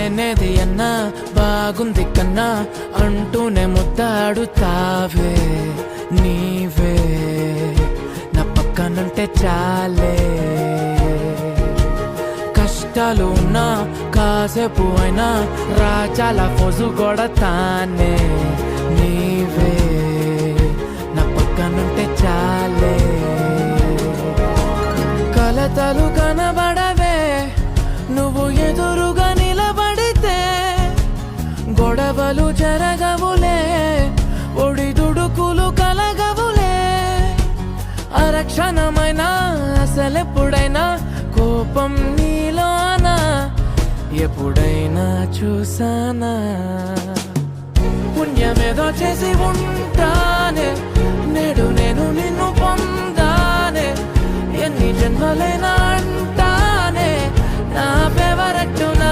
లేనేది అన్నా బాగుంది కన్నా అంటూనే ముద్దాడుతావే నీవే నా పక్కనుంటే చాలే కష్టాలు ఉన్నా కాసేపు అయినా రాజాల ఫోజు కొడతానే నీవే నా పక్కనుంటే చాలే కలతలు కనబడవే నువ్వు ఎదురుగా నిలబడితే గొడవలు జరగవులే ఒడిదుడుకులు కలగవులే అరక్షణమైనా అసలెప్పుడైనా కోపం నీలోనా ఎప్పుడైనా చూసానా పుణ్యమేదో చేసి ఉంటానే నేడు నేను నిన్ను పొందానే ఎన్ని జన్మలైనా